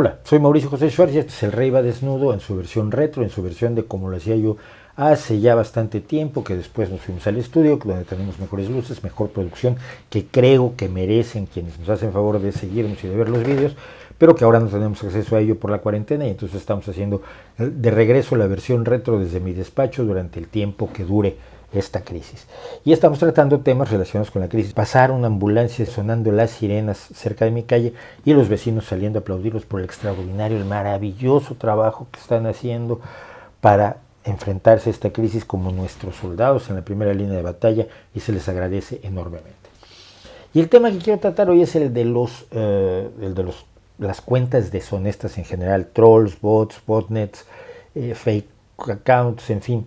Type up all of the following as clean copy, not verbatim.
Hola, soy Mauricio José Schwartz y este es El Rey va desnudo en su versión retro, en su versión de como lo hacía yo hace ya bastante tiempo, que después nos fuimos al estudio, donde tenemos mejores luces, mejor producción, que creo que merecen quienes nos hacen favor de seguirnos y de ver los vídeos, pero que ahora no tenemos acceso a ello por la cuarentena y entonces estamos haciendo de regreso la versión retro desde mi despacho durante el tiempo que dure esta crisis. Y estamos tratando temas relacionados con la crisis. Pasar una ambulancia sonando las sirenas cerca de mi calle y los vecinos saliendo a aplaudirlos por el extraordinario, el maravilloso trabajo que están haciendo para enfrentarse a esta crisis como nuestros soldados en la primera línea de batalla, y se les agradece enormemente. Y el tema que quiero tratar hoy es el de las cuentas deshonestas en general, trolls, bots, botnets, fake accounts, en fin.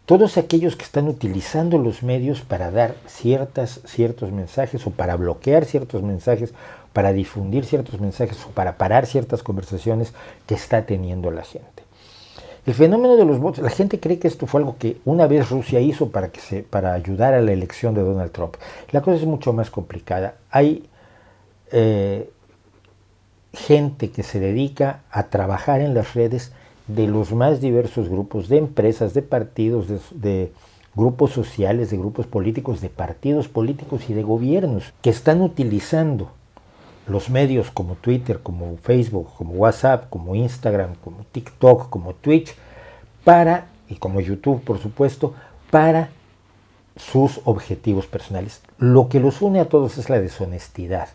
Todos aquellos que están utilizando los medios para dar ciertos mensajes o para bloquear ciertos mensajes, para difundir ciertos mensajes o para parar ciertas conversaciones que está teniendo la gente. El fenómeno de los bots, la gente cree que esto fue algo que una vez Rusia hizo para ayudar a la elección de Donald Trump. La cosa es mucho más complicada. Hay gente que se dedica a trabajar en las redes de los más diversos grupos, de empresas, de partidos, de grupos sociales, de grupos políticos, de partidos políticos y de gobiernos, que están utilizando los medios como Twitter, como Facebook, como WhatsApp, como Instagram, como TikTok, como Twitch, y como YouTube, por supuesto, para sus objetivos personales. Lo que los une a todos es la deshonestidad.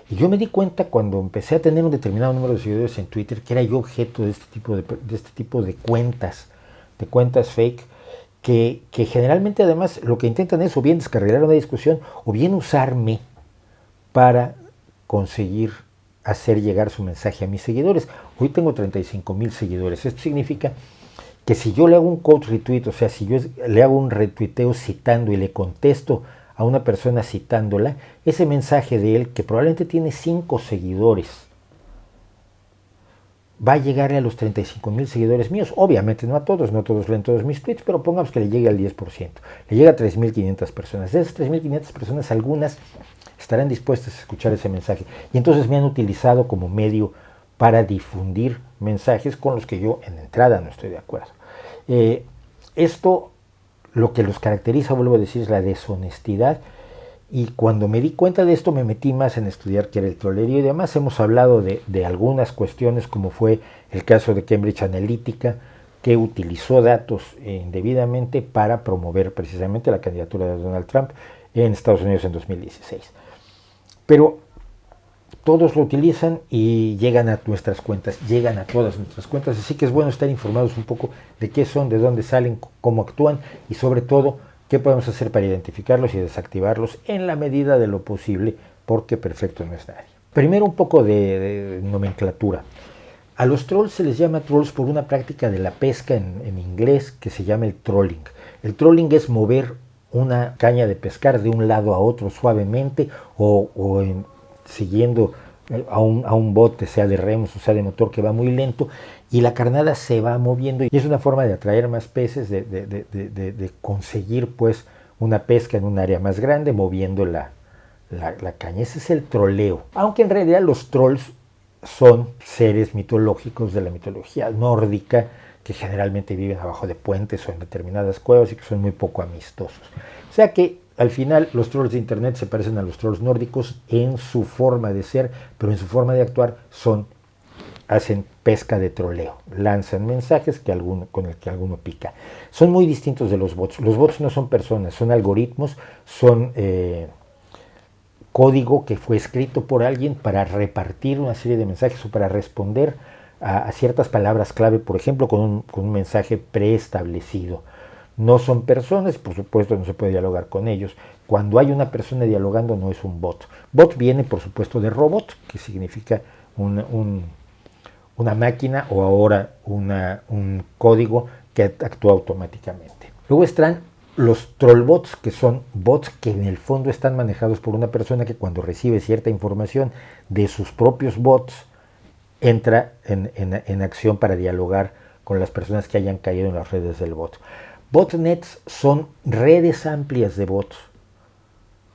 Y yo me di cuenta cuando empecé a tener un determinado número de seguidores en Twitter que era yo objeto de este tipo de cuentas fake, que generalmente además lo que intentan es o bien descarrilar una discusión o bien usarme para conseguir hacer llegar su mensaje a mis seguidores. Hoy tengo 35,000 seguidores. Esto significa que si yo le hago un quote retweet, o sea, si yo le hago un retuiteo citando y le contesto a una persona citándola, ese mensaje de él, que probablemente tiene 5 seguidores, va a llegarle a los 35,000 seguidores míos. Obviamente no todos leen todos mis tweets, pero pongamos que le llegue al 10%. Le llega a 3,500 personas. De esas 3,500 personas, algunas estarán dispuestas a escuchar ese mensaje. Y entonces me han utilizado como medio para difundir mensajes con los que yo en entrada no estoy de acuerdo. Esto lo que los caracteriza, vuelvo a decir, es la deshonestidad. Y cuando me di cuenta de esto me metí más en estudiar qué era el trollerío y demás. Hemos hablado de algunas cuestiones, como fue el caso de Cambridge Analytica, que utilizó datos indebidamente para promover precisamente la candidatura de Donald Trump en Estados Unidos en 2016. Pero todos lo utilizan y llegan a nuestras cuentas, llegan a todas nuestras cuentas, así que es bueno estar informados un poco de qué son, de dónde salen, cómo actúan y sobre todo qué podemos hacer para identificarlos y desactivarlos en la medida de lo posible, porque perfecto no es nadie. Primero un poco de nomenclatura. A los trolls se les llama trolls por una práctica de la pesca en inglés que se llama el trolling. El trolling es mover una caña de pescar de un lado a otro suavemente o siguiendo a un bote, sea de remos o sea de motor, que va muy lento, y la carnada se va moviendo y es una forma de atraer más peces, de conseguir pues una pesca en un área más grande moviendo la caña. Ese es el troleo, aunque en realidad los trolls son seres mitológicos de la mitología nórdica que generalmente viven abajo de puentes o en determinadas cuevas y que son muy poco amistosos. O sea que al final los trolls de internet se parecen a los trolls nórdicos en su forma de ser, pero en su forma de actuar hacen pesca de troleo, lanzan mensajes con el que alguno pica. Son muy distintos de los bots. Los bots no son personas, son algoritmos, son código que fue escrito por alguien para repartir una serie de mensajes o para responder a ciertas palabras clave, por ejemplo, con un mensaje preestablecido. No son personas, por supuesto no se puede dialogar con ellos. Cuando hay una persona dialogando no es un bot. Bot viene, por supuesto, de robot, que significa una máquina o ahora un código que actúa automáticamente. Luego están los trollbots, que son bots que en el fondo están manejados por una persona que cuando recibe cierta información de sus propios bots entra en acción para dialogar con las personas que hayan caído en las redes del bot. Botnets son redes amplias de bots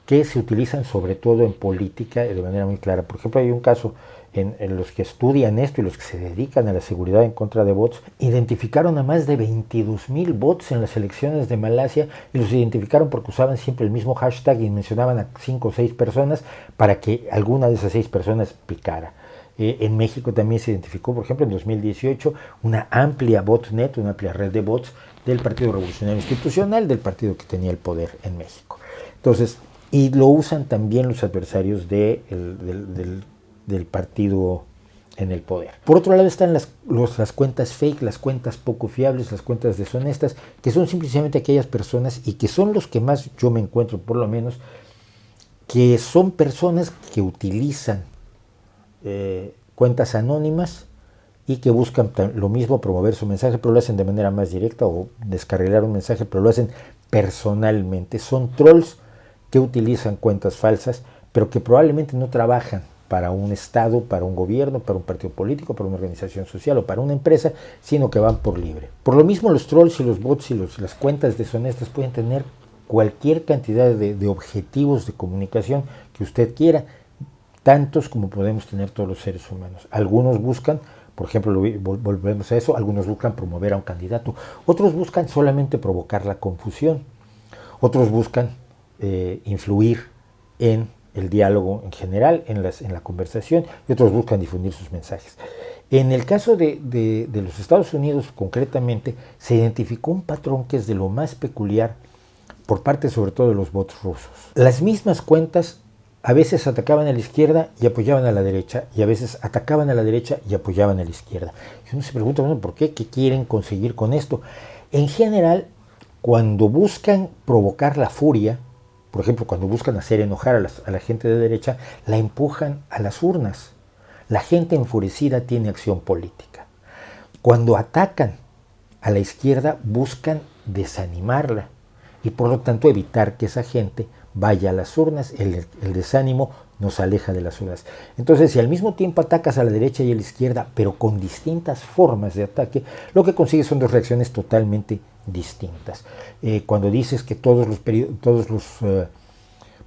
que se utilizan sobre todo en política de manera muy clara. Por ejemplo, hay un caso en los que estudian esto y los que se dedican a la seguridad en contra de bots, identificaron a más de 22,000 bots en las elecciones de Malasia y los identificaron porque usaban siempre el mismo hashtag y mencionaban a 5 o 6 personas para que alguna de esas 6 personas picara. En México también se identificó, por ejemplo, en 2018, una amplia botnet, una amplia red de bots del Partido Revolucionario Institucional, del partido que tenía el poder en México. Entonces, y lo usan también los adversarios del partido en el poder. Por otro lado están las cuentas fake, las cuentas poco fiables, las cuentas deshonestas, que son simplemente aquellas personas, y que son los que más yo me encuentro por lo menos, que son personas que utilizan cuentas anónimas y que buscan lo mismo, promover su mensaje, pero lo hacen de manera más directa, o descarrilar un mensaje, pero lo hacen personalmente. Son trolls que utilizan cuentas falsas, pero que probablemente no trabajan para un Estado, para un gobierno, para un partido político, para una organización social o para una empresa, sino que van por libre. Por lo mismo, los trolls y los bots y las cuentas deshonestas pueden tener cualquier cantidad de objetivos de comunicación que usted quiera, tantos como podemos tener todos los seres humanos. Algunos buscan, por ejemplo, volvemos a eso, algunos buscan promover a un candidato, otros buscan solamente provocar la confusión, otros buscan influir en el diálogo en general, en la conversación, y otros buscan difundir sus mensajes. En el caso de los Estados Unidos, concretamente, se identificó un patrón que es de lo más peculiar por parte sobre todo de los bots rusos. Las mismas cuentas a veces atacaban a la izquierda y apoyaban a la derecha, y a veces atacaban a la derecha y apoyaban a la izquierda. Y uno se pregunta, bueno, ¿por qué? ¿Qué quieren conseguir con esto? En general, cuando buscan provocar la furia, por ejemplo, cuando buscan hacer enojar a la gente de derecha, la empujan a las urnas. La gente enfurecida tiene acción política. Cuando atacan a la izquierda, buscan desanimarla y por lo tanto evitar que esa gente vaya a las urnas. El desánimo nos aleja de las urnas. Entonces, si al mismo tiempo atacas a la derecha y a la izquierda, pero con distintas formas de ataque, lo que consigues son dos reacciones totalmente distintas. Cuando dices que todos los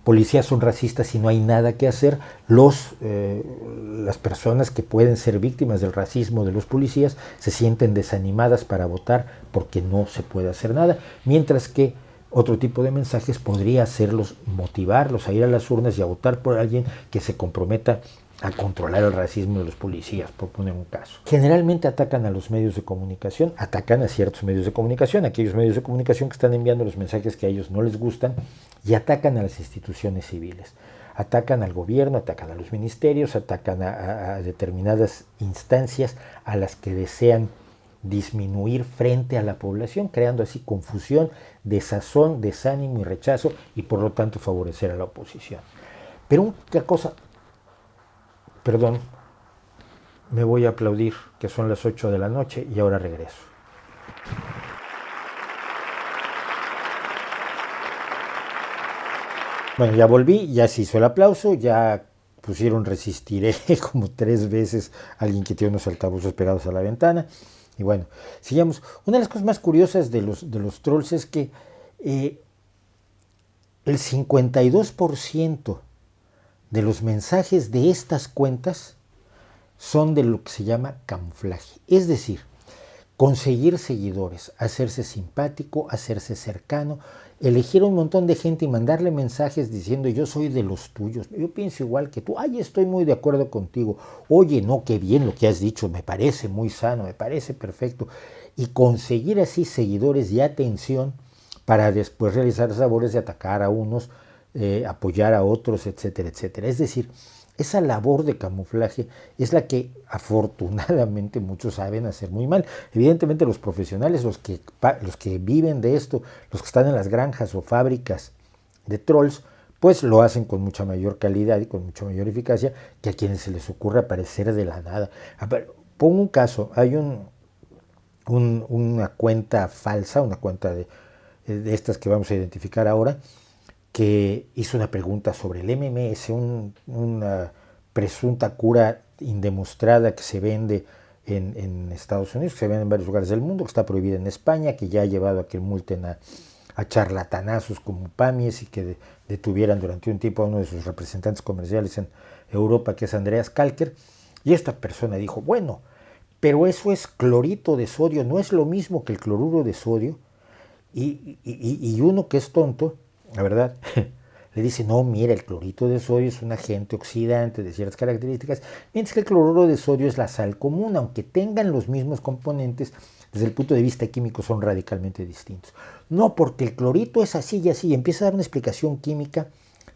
policías son racistas y no hay nada que hacer, las personas que pueden ser víctimas del racismo de los policías se sienten desanimadas para votar porque no se puede hacer nada, mientras que otro tipo de mensajes podría hacerlos, motivarlos a ir a las urnas y a votar por alguien que se comprometa a controlar el racismo de los policías, por poner un caso. Generalmente atacan a los medios de comunicación, atacan a ciertos medios de comunicación, aquellos medios de comunicación que están enviando los mensajes que a ellos no les gustan, y atacan a las instituciones civiles. Atacan al gobierno, atacan a los ministerios, atacan a determinadas instancias a las que desean disminuir frente a la población, creando así confusión, desazón, desánimo y rechazo, y por lo tanto favorecer a la oposición. Pero una cosa, perdón, me voy a aplaudir, que son las 8 de la noche y ahora regreso. Bueno, ya volví, ya se hizo el aplauso, ya pusieron resistiré como 3 veces a alguien que tiene unos altavoces pegados a la ventana. Y bueno, sigamos. Una de las cosas más curiosas de los trolls es que el 52% de los mensajes de estas cuentas son de lo que se llama camuflaje. Es decir, conseguir seguidores, hacerse simpático, hacerse cercano, elegir un montón de gente y mandarle mensajes diciendo yo soy de los tuyos, yo pienso igual que tú, ay, estoy muy de acuerdo contigo, oye, no, qué bien lo que has dicho, me parece muy sano, me parece perfecto, y conseguir así seguidores y atención para después realizar las labores de atacar a unos, apoyar a otros, etcétera, etcétera. Es decir, esa labor de camuflaje es la que afortunadamente muchos saben hacer muy mal. Evidentemente los profesionales, los que viven de esto, los que están en las granjas o fábricas de trolls, pues lo hacen con mucha mayor calidad y con mucha mayor eficacia que a quienes se les ocurre aparecer de la nada. Pongo un caso, hay una cuenta falsa, una cuenta de estas que vamos a identificar ahora, que hizo una pregunta sobre el MMS, una presunta cura indemostrada que se vende en Estados Unidos, que se vende en varios lugares del mundo, que está prohibida en España, que ya ha llevado a que multen a charlatanazos como Pamies y que detuvieran durante un tiempo a uno de sus representantes comerciales en Europa, que es Andreas Kalker. Y esta persona dijo, bueno, pero eso es clorito de sodio, no es lo mismo que el cloruro de sodio. Y uno que es tonto, la verdad, le dice, no, mira, el clorito de sodio es un agente oxidante de ciertas características, mientras que el cloruro de sodio es la sal común, aunque tengan los mismos componentes, desde el punto de vista químico son radicalmente distintos. No, porque el clorito es así y así, y empieza a dar una explicación química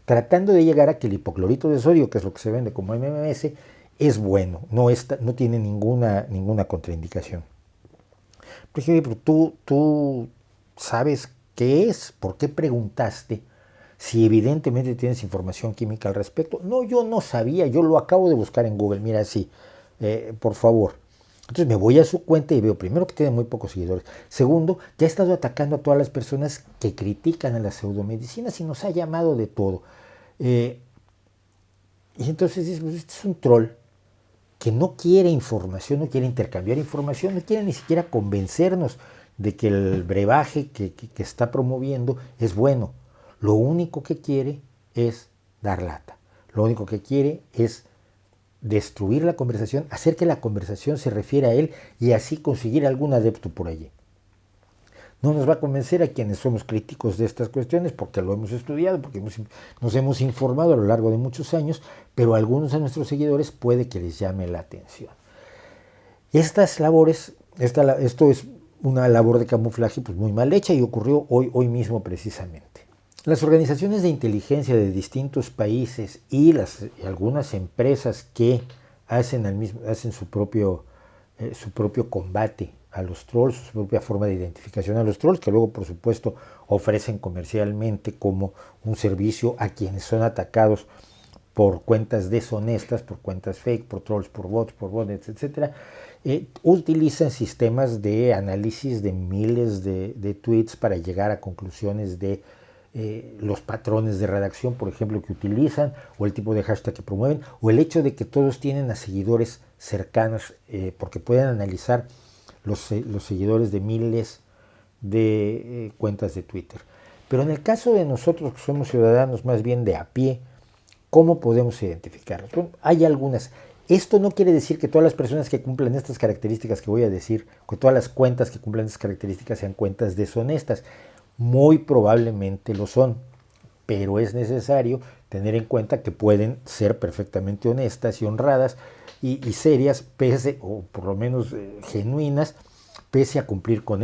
tratando de llegar a que el hipoclorito de sodio, que es lo que se vende como MMS, es bueno, no tiene ninguna contraindicación. Pero tú sabes qué es, ¿por qué preguntaste? Si evidentemente tienes información química al respecto. No, yo no sabía, yo lo acabo de buscar en Google, mira, sí, por favor. Entonces me voy a su cuenta y veo, primero, que tiene muy pocos seguidores. Segundo, ya ha estado atacando a todas las personas que critican a las pseudomedicinas y nos ha llamado de todo. Y entonces dices, pues este es un troll que no quiere información, no quiere intercambiar información, no quiere ni siquiera convencernos de que el brebaje que está promoviendo es bueno. Lo único que quiere es dar lata. Lo único que quiere es destruir la conversación, hacer que la conversación se refiera a él y así conseguir algún adepto por allí. No nos va a convencer a quienes somos críticos de estas cuestiones porque lo hemos estudiado, porque nos hemos informado a lo largo de muchos años, pero a algunos de nuestros seguidores puede que les llame la atención. Estas labores, esto es una labor de camuflaje pues muy mal hecha y ocurrió hoy mismo precisamente. Las organizaciones de inteligencia de distintos países y algunas empresas que hacen su propio combate a los trolls, su propia forma de identificación a los trolls, que luego por supuesto ofrecen comercialmente como un servicio a quienes son atacados por cuentas deshonestas, por cuentas fake, por trolls, por bots, etc. Utilizan sistemas de análisis de miles de tweets para llegar a conclusiones de los patrones de redacción, por ejemplo, que utilizan, o el tipo de hashtag que promueven, o el hecho de que todos tienen a seguidores cercanos, porque pueden analizar los seguidores de miles de cuentas de Twitter. Pero en el caso de nosotros, que somos ciudadanos más bien de a pie, ¿cómo podemos identificarlos? Bueno, hay algunas. Esto no quiere decir que todas las personas que cumplan estas características que voy a decir, que todas las cuentas que cumplan estas características sean cuentas deshonestas. Muy probablemente lo son, pero es necesario tener en cuenta que pueden ser perfectamente honestas y honradas y serias, o por lo menos genuinas, pese a cumplir con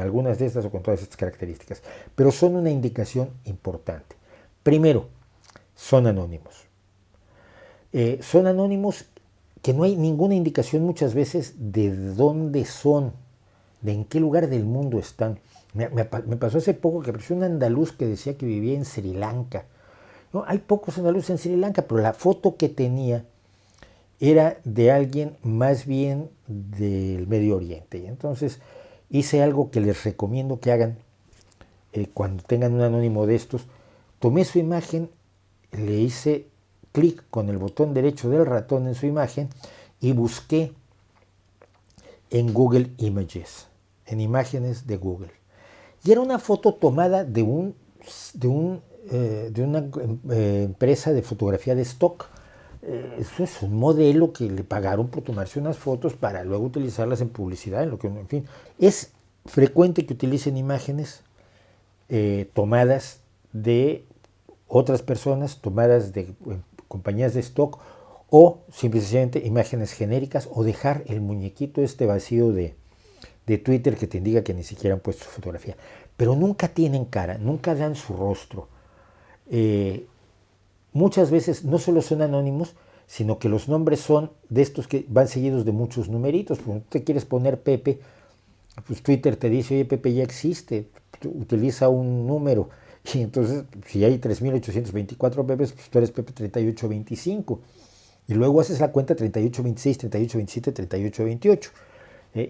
algunas de estas o con todas estas características. Pero son una indicación importante. Primero, son anónimos. Son anónimos que no hay ninguna indicación muchas veces de dónde son, de en qué lugar del mundo están. Me pasó hace poco que apareció un andaluz que decía que vivía en Sri Lanka. No, hay pocos andaluces en Sri Lanka, pero la foto que tenía era de alguien más bien del Medio Oriente. Y entonces hice algo que les recomiendo que hagan cuando tengan un anónimo de estos. Tomé su imagen, le hice clic con el botón derecho del ratón en su imagen y busqué en Google Images, en imágenes de Google. Y era una foto tomada de una empresa de fotografía de stock. Eso es un modelo que le pagaron por tomarse unas fotos para luego utilizarlas en publicidad, en fin. Es frecuente que utilicen imágenes tomadas de otras personas, tomadas de compañías de stock, o simplemente imágenes genéricas, o dejar el muñequito vacío de Twitter que te indica que ni siquiera han puesto su fotografía. Pero nunca tienen cara, nunca dan su rostro. Muchas veces no solo son anónimos, sino que los nombres son de estos que van seguidos de muchos numeritos. Cuando tú te quieres poner Pepe, pues Twitter te dice, oye, Pepe ya existe, utiliza un número. Y entonces, si hay 3.824 Pepes, pues tú eres Pepe 3825. Y luego haces la cuenta 3826, 3827, 3828.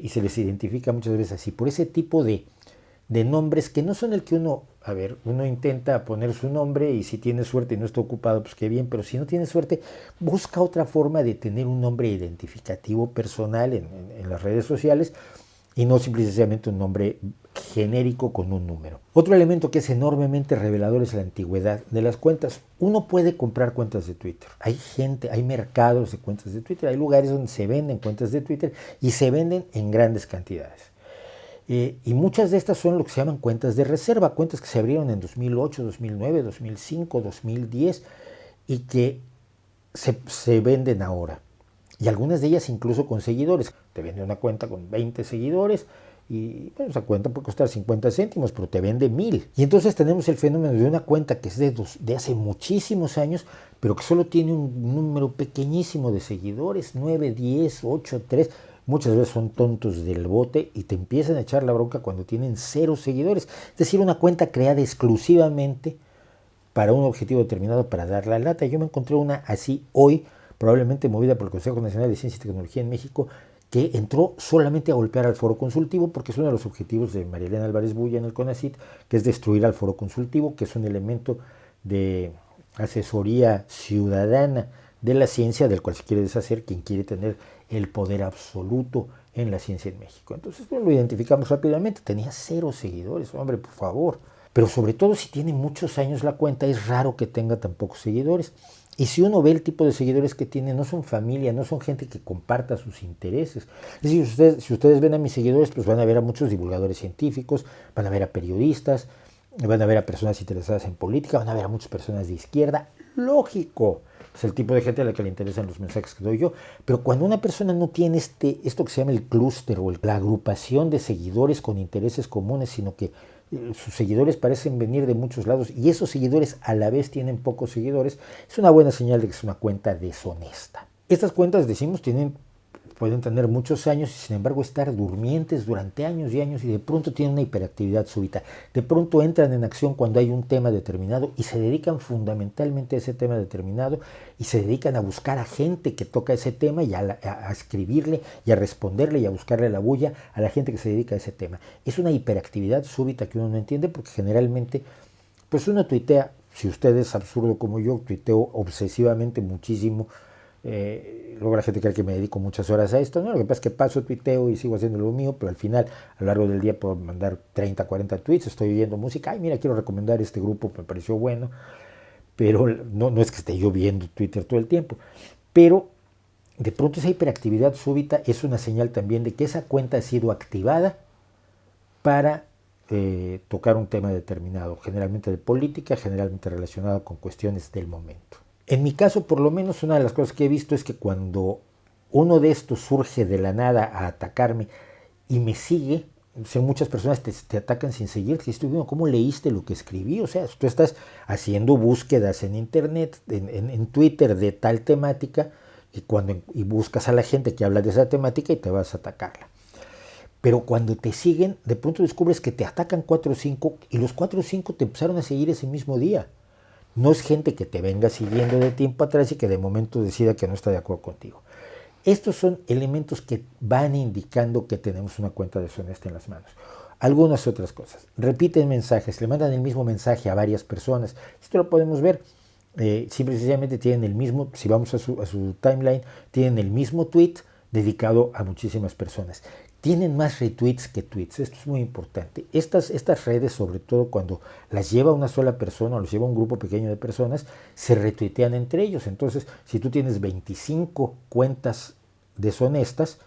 Y se les identifica muchas veces así, por ese tipo de nombres que no son el que uno intenta poner su nombre y si tiene suerte y no está ocupado, pues qué bien, pero si no tiene suerte, busca otra forma de tener un nombre identificativo personal en las redes sociales y no simplemente un nombre genérico con un número. Otro elemento que es enormemente revelador es la antigüedad de las cuentas. Uno puede comprar cuentas de Twitter. Hay gente, hay mercados de cuentas de Twitter, hay lugares donde se venden cuentas de Twitter y se venden en grandes cantidades. Y muchas de estas son lo que se llaman cuentas de reserva, cuentas que se abrieron en 2008, 2009, 2005, 2010 y que se venden ahora. Y algunas de ellas incluso con seguidores. Te vende una cuenta con 20 seguidores y bueno, esa cuenta puede costar 50 céntimos, pero te vende 1000. Y entonces tenemos el fenómeno de una cuenta que es de hace muchísimos años, pero que solo tiene un número pequeñísimo de seguidores, 9, 10, 8, 3. Muchas veces son tontos del bote y te empiezan a echar la bronca cuando tienen 0 seguidores. Es decir, una cuenta creada exclusivamente para un objetivo determinado, para dar la lata. Yo me encontré una así hoy, probablemente movida por el Consejo Nacional de Ciencia y Tecnología en México, que entró solamente a golpear al foro consultivo, porque es uno de los objetivos de María Elena Álvarez Bulla en el CONACYT, que es destruir al foro consultivo, que es un elemento de asesoría ciudadana de la ciencia, del cual se quiere deshacer quien quiere tener el poder absoluto en la ciencia en México. Entonces, bueno, lo identificamos rápidamente, tenía 0 seguidores, hombre, por favor. Pero sobre todo si tiene muchos años la cuenta, es raro que tenga tan pocos seguidores. Y si uno ve el tipo de seguidores que tiene, no son familia, no son gente que comparta sus intereses. Es decir, si ustedes ven a mis seguidores, pues van a ver a muchos divulgadores científicos, van a ver a periodistas, van a ver a personas interesadas en política, van a ver a muchas personas de izquierda. Lógico, es el tipo de gente a la que le interesan los mensajes que doy yo. Pero cuando una persona no tiene esto que se llama el clúster o la agrupación de seguidores con intereses comunes, sino que sus seguidores parecen venir de muchos lados y esos seguidores a la vez tienen pocos seguidores, es una buena señal de que es una cuenta deshonesta. Estas cuentas, decimos, pueden tener muchos años y sin embargo estar durmientes durante años y años y de pronto tienen una hiperactividad súbita. De pronto entran en acción cuando hay un tema determinado y se dedican fundamentalmente a ese tema determinado y se dedican a buscar a gente que toca ese tema y a escribirle y a responderle y a buscarle la bulla a la gente que se dedica a ese tema. Es una hiperactividad súbita que uno no entiende porque generalmente pues uno tuitea, si usted es absurdo como yo, tuiteo obsesivamente muchísimo. Luego la gente cree que me dedico muchas horas a esto. No, lo que pasa es que paso, tuiteo y sigo haciendo lo mío, pero al final, a lo largo del día puedo mandar 30, 40 tweets, estoy oyendo música, ay mira, quiero recomendar este grupo, me pareció bueno, pero no es que esté yo viendo Twitter todo el tiempo, pero de pronto esa hiperactividad súbita es una señal también de que esa cuenta ha sido activada para tocar un tema determinado, generalmente de política, generalmente relacionado con cuestiones del momento. En mi caso, por lo menos, una de las cosas que he visto es que cuando uno de estos surge de la nada a atacarme y me sigue, o sea, muchas personas te atacan sin seguirte. Y estoy viendo cómo leíste lo que escribí. O sea, tú estás haciendo búsquedas en internet, en Twitter de tal temática y buscas a la gente que habla de esa temática y te vas a atacarla. Pero cuando te siguen, de pronto descubres que te atacan 4 o 5 y los 4 o 5 te empezaron a seguir ese mismo día. No es gente que te venga siguiendo de tiempo atrás y que de momento decida que no está de acuerdo contigo. Estos son elementos que van indicando que tenemos una cuenta deshonesta en las manos. Algunas otras cosas. Repiten mensajes, le mandan el mismo mensaje a varias personas. Esto lo podemos ver. Simple y sencillamente tienen el mismo, si vamos a su timeline, tienen el mismo tweet dedicado a muchísimas personas. Tienen más retweets que tweets. Esto es muy importante. Estas redes, sobre todo cuando las lleva una sola persona o las lleva un grupo pequeño de personas, se retuitean entre ellos. Entonces, si tú tienes 25 cuentas deshonestas,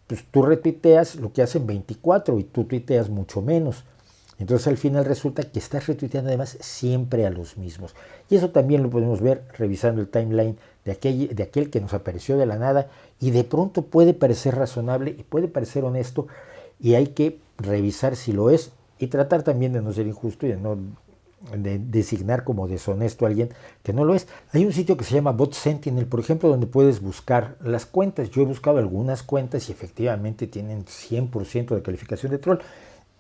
pues tú retuiteas lo que hacen 24 y tú tuiteas mucho menos. Entonces al final resulta que estás retuiteando además siempre a los mismos. Y eso también lo podemos ver revisando el timeline de aquel que nos apareció de la nada y de pronto puede parecer razonable y puede parecer honesto y hay que revisar si lo es y tratar también de no ser injusto y de designar como deshonesto a alguien que no lo es. Hay un sitio que se llama Bot Sentinel, por ejemplo, donde puedes buscar las cuentas. Yo he buscado algunas cuentas y efectivamente tienen 100% de calificación de troll.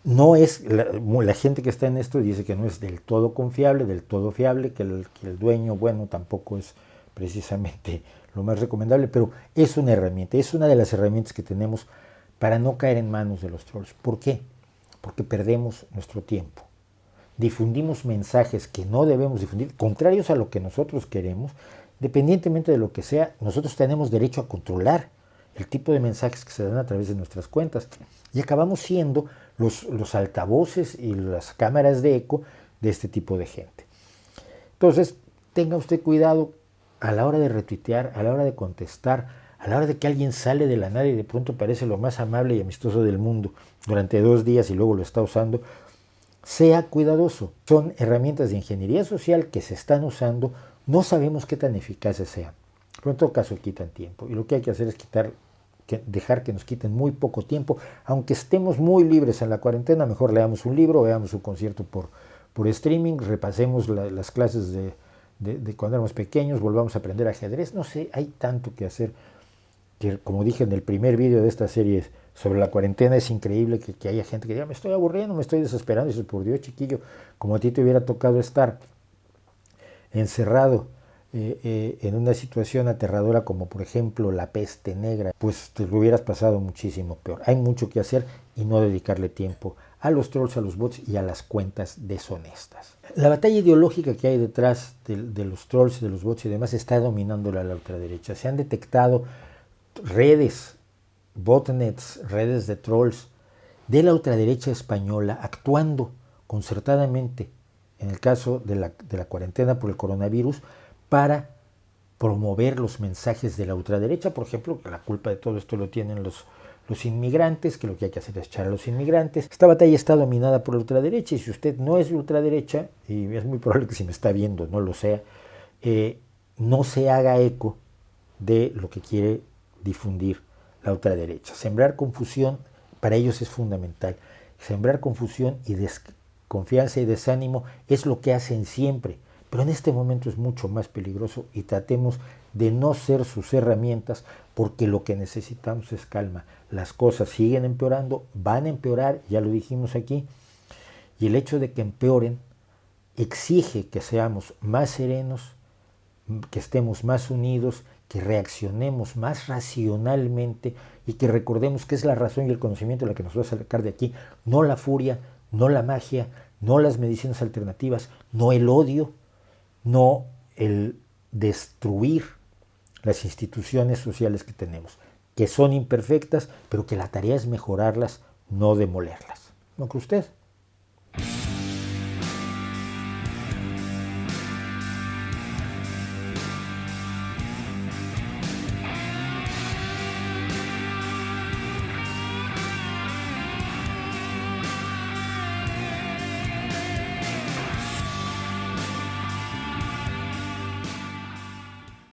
No es, la gente que está en esto dice que no es del todo confiable, del todo fiable, que el dueño, bueno, tampoco es precisamente lo más recomendable, pero es una herramienta, es una de las herramientas que tenemos para no caer en manos de los trolls. ¿Por qué? Porque perdemos nuestro tiempo. Difundimos mensajes que no debemos difundir, contrarios a lo que nosotros queremos, independientemente de lo que sea, nosotros tenemos derecho a controlar el tipo de mensajes que se dan a través de nuestras cuentas. Y acabamos siendo los altavoces y las cámaras de eco de este tipo de gente. Entonces, tenga usted cuidado a la hora de retuitear, a la hora de contestar, a la hora de que alguien sale de la nada y de pronto parece lo más amable y amistoso del mundo durante 2 días y luego lo está usando. Sea cuidadoso. Son herramientas de ingeniería social que se están usando. No sabemos qué tan eficaces sean. Pero en todo caso quitan tiempo. Y lo que hay que hacer es dejar que nos quiten muy poco tiempo. Aunque estemos muy libres en la cuarentena, mejor leamos un libro, veamos un concierto por streaming, repasemos las clases de cuando éramos pequeños, volvamos a aprender ajedrez. No sé, hay tanto que hacer. Que, como dije en el primer vídeo de esta serie sobre la cuarentena, es increíble que haya gente que diga, me estoy aburriendo, me estoy desesperando. Y dices, por Dios, chiquillo, como a ti te hubiera tocado estar encerrado en una situación aterradora como por ejemplo la peste negra, pues te lo hubieras pasado muchísimo peor. Hay mucho que hacer y no dedicarle tiempo a los trolls, a los bots y a las cuentas deshonestas. La batalla ideológica que hay detrás de los trolls, de los bots y demás está dominando la ultraderecha. Se han detectado redes, botnets, redes de trolls de la ultraderecha española actuando concertadamente en el caso de la cuarentena por el coronavirus para promover los mensajes de la ultraderecha. Por ejemplo, que la culpa de todo esto lo tienen los inmigrantes, que lo que hay que hacer es echar a los inmigrantes. Esta batalla está dominada por la ultraderecha y si usted no es de ultraderecha, y es muy probable que si me está viendo no lo sea, no se haga eco de lo que quiere difundir la ultraderecha. Sembrar confusión para ellos es fundamental. Sembrar confusión y desconfianza y desánimo es lo que hacen siempre, pero en este momento es mucho más peligroso y tratemos de no ser sus herramientas porque lo que necesitamos es calma. Las cosas siguen empeorando, van a empeorar, ya lo dijimos aquí, y el hecho de que empeoren exige que seamos más serenos, que estemos más unidos, que reaccionemos más racionalmente y que recordemos que es la razón y el conocimiento la que nos va a sacar de aquí, no la furia, no la magia, no las medicinas alternativas, no el odio, no el destruir las instituciones sociales que tenemos, que son imperfectas, pero que la tarea es mejorarlas, no demolerlas. ¿No cree usted?